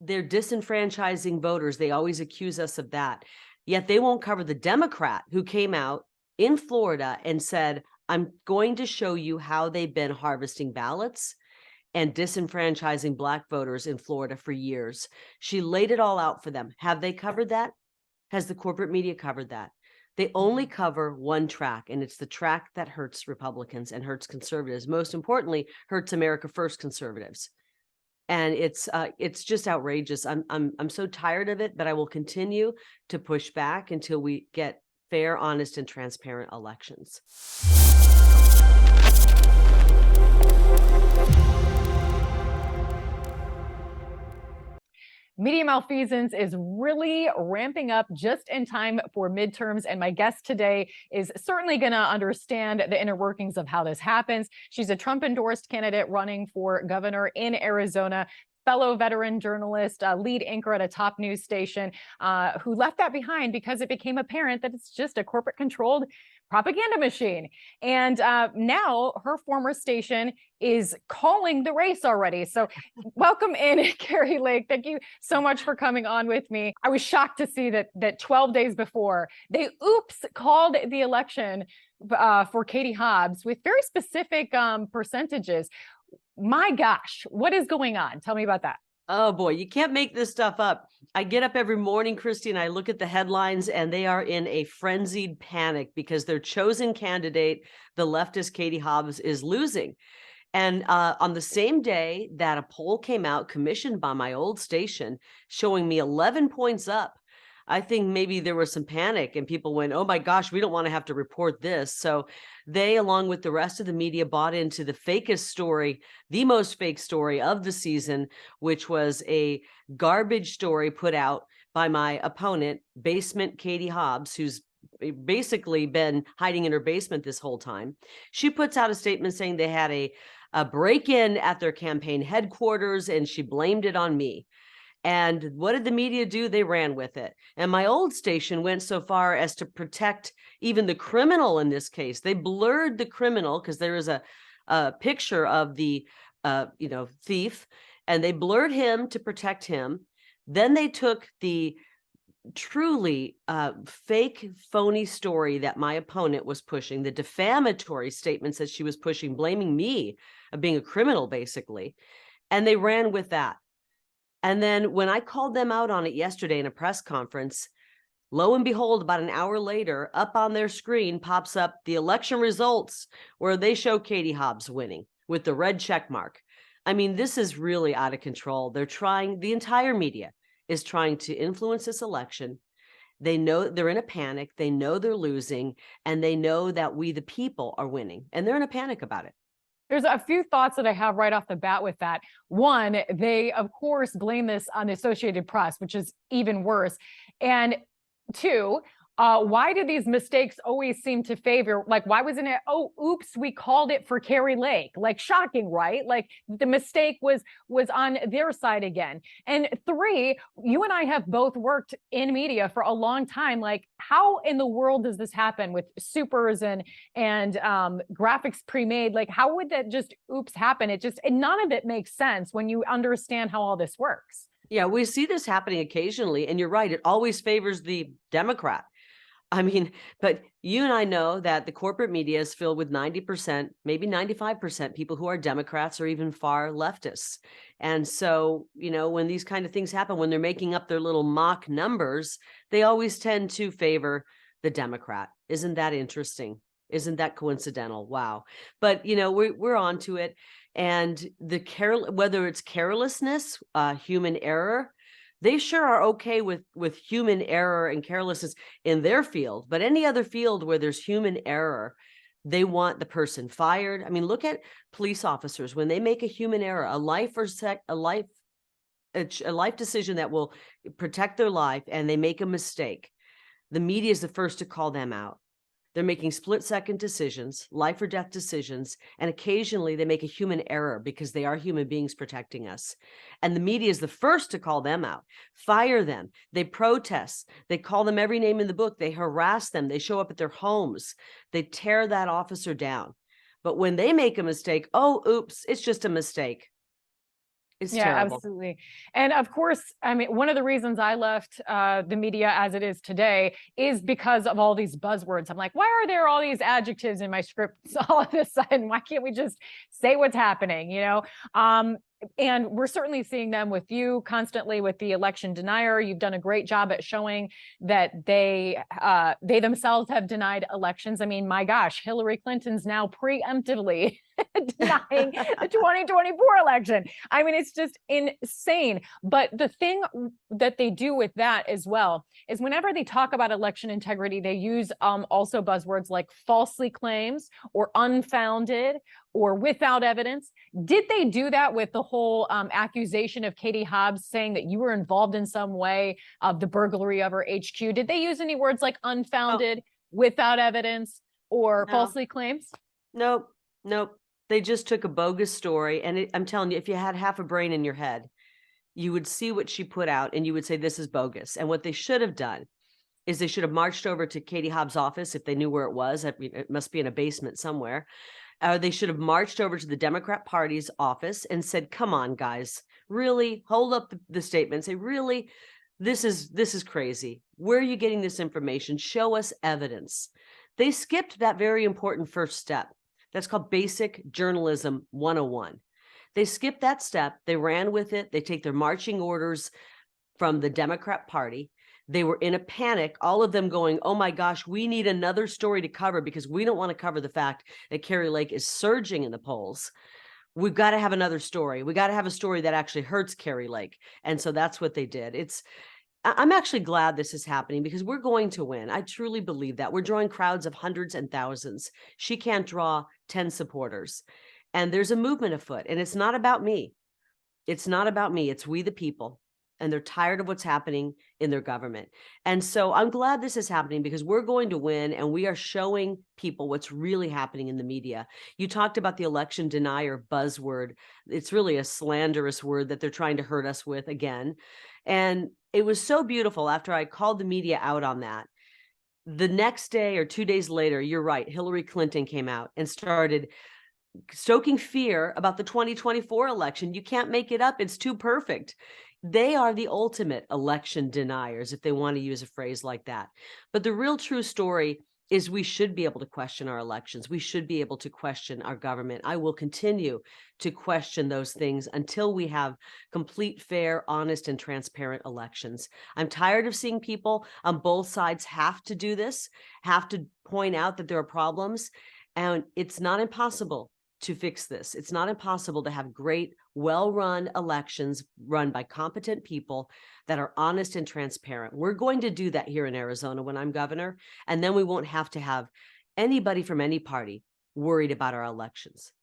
they're disenfranchising voters. They always accuse us of that. Yet they won't cover the Democrat who came out in Florida and said, I'm going to show you how they've been harvesting ballots and disenfranchising Black voters in Florida for years. She laid it all out for them. Have they covered that? Has the corporate media covered that? They only cover one track, and it's the track that hurts Republicans and hurts conservatives. Most importantly, hurts America First conservatives. And it's just outrageous. I'm so tired of it, but I will continue to push back until we get fair, honest, and transparent elections. Media malfeasance is really ramping up just in time for midterms. And my guest today is certainly going to understand the inner workings of how this happens. She's a Trump-endorsed candidate running for governor in Arizona, fellow veteran journalist, lead anchor at a top news station, who left that behind because it became apparent that it's just a corporate-controlled propaganda machine. And now her former station is calling the race already. So welcome in, Kari Lake. Thank you so much for coming on with me. I was shocked to see that 12 days before, they called the election for Katie Hobbs with very specific percentages. My gosh, what is going on? Tell me about that. Oh boy, you can't make this stuff up. I get up every morning, Christy, and I look at the headlines, and they are in a frenzied panic because their chosen candidate, the leftist Katie Hobbs, is losing. And on the same day that a poll came out commissioned by my old station showing me 11 points up, I think maybe there was some panic and people went, oh my gosh, we don't want to have to report this. So they, along with the rest of the media, bought into the fakest story, the most fake story of the season, which was a garbage story put out by my opponent, Basement Katie Hobbs, who's basically been hiding in her basement this whole time. She puts out a statement saying they had a break-in at their campaign headquarters, and she blamed it on me. And what did the media do? They ran with it. And my old station went so far as to protect even the criminal in this case. They blurred the criminal because there is a picture of the thief, and they blurred him to protect him. Then they took the truly fake, phony story that my opponent was pushing, the defamatory statements that she was pushing, blaming me of being a criminal, basically, and they ran with that. And then when I called them out on it yesterday in a press conference, lo and behold, about an hour later, up on their screen pops up the election results where they show Katie Hobbs winning with the red check mark. I mean, this is really out of control. They're trying, the entire media is trying to influence this election. They know they're in a panic. They know they're losing, and they know that we, the people, are winning, and they're in a panic about it. There's a few thoughts that I have right off the bat with that. One, they, of course, blame this on the Associated Press, which is even worse. And two, why do these mistakes always seem to favor, like, why wasn't it, oh, oops, we called it for Kari Lake? Like, shocking, right? Like, the mistake was on their side again. And three, you and I have both worked in media for a long time. Like, how in the world does this happen with supers and graphics pre-made? Like, how would that just oops happen? None of it makes sense when you understand how all this works. Yeah, we see this happening occasionally, and you're right, it always favors the Democrat. I mean, but you and I know that the corporate media is filled with 90%, maybe 95% people who are Democrats or even far leftists. And so, when these kind of things happen, when they're making up their little mock numbers, they always tend to favor the Democrat. Isn't that interesting? Isn't that coincidental? Wow. But, we're on to it. And whether it's carelessness, human error, they sure are okay with human error and carelessness in their field, but any other field where there's human error, they want the person fired. I mean, look at police officers when they make a human error, a life decision that will protect their life, and they make a mistake. The media is the first to call them out. They're making split-second decisions, life or death decisions, and occasionally they make a human error because they are human beings protecting us. And the media is the first to call them out, fire them. They protest. They call them every name in the book. They harass them. They show up at their homes. They tear that officer down. But when they make a mistake, oh, oops, it's just a mistake. It's Yeah, terrible. absolutely. And of course, I mean, one of the reasons I left the media as it is today is because of all these buzzwords. I'm like, why are there all these adjectives in my scripts all of a sudden? Why can't we just say what's happening, you know? And we're certainly seeing them with you constantly with the election denier. You've done a great job at showing that they themselves have denied elections. I mean, my gosh, Hillary Clinton's now preemptively denying the 2024 election. I mean, it's just insane. But the thing that they do with that as well is whenever they talk about election integrity, they use also buzzwords like falsely claims or unfounded or without evidence. Did they do that with the whole accusation of Katie Hobbs saying that you were involved in some way of the burglary of her HQ? Did they use any words like Oh, unfounded, without evidence, or no, falsely claims? nope, nope. They just took a bogus story. And I'm telling you, if you had half a brain in your head, you would see what she put out and you would say, this is bogus. And what they should have done is they should have marched over to Katie Hobbs' office if they knew where it was. I mean, it must be in a basement somewhere. They should have marched over to the Democrat Party's office and said, come on, guys, really hold up the statement. Say, really, this is crazy. Where are you getting this information? Show us evidence. They skipped that very important first step. That's called basic journalism 101. They skipped that step. They ran with it. They take their marching orders from the Democrat Party. They were in a panic, all of them going, oh my gosh, we need another story to cover because we don't want to cover the fact that Kari Lake is surging in the polls. We've got to have another story. We got to have a story that actually hurts Kari Lake. And so that's what they did. I'm actually glad this is happening because we're going to win. I truly believe that. We're drawing crowds of hundreds and thousands. She can't draw 10 supporters. And there's a movement afoot. And it's not about me. It's not about me. It's we the people. And they're tired of what's happening in their government. And so I'm glad this is happening because we're going to win and we are showing people what's really happening in the media. You talked about the election denier buzzword. It's really a slanderous word that they're trying to hurt us with again. And it was so beautiful after I called the media out on that. The next day or 2 days later, you're right, Hillary Clinton came out and started stoking fear about the 2024 election. You can't make it up. It's too perfect. They are the ultimate election deniers, if they want to use a phrase like that. But the real true story is we should be able to question our elections. We should be able to question our government. I will continue to question those things until we have complete, fair, honest, and transparent elections. I'm tired of seeing people on both sides have to do this, have to point out that there are problems, and it's not impossible to fix this. It's not impossible to have great, well-run elections run by competent people that are honest and transparent. We're going to do that here in Arizona when I'm governor, and then we won't have to have anybody from any party worried about our elections.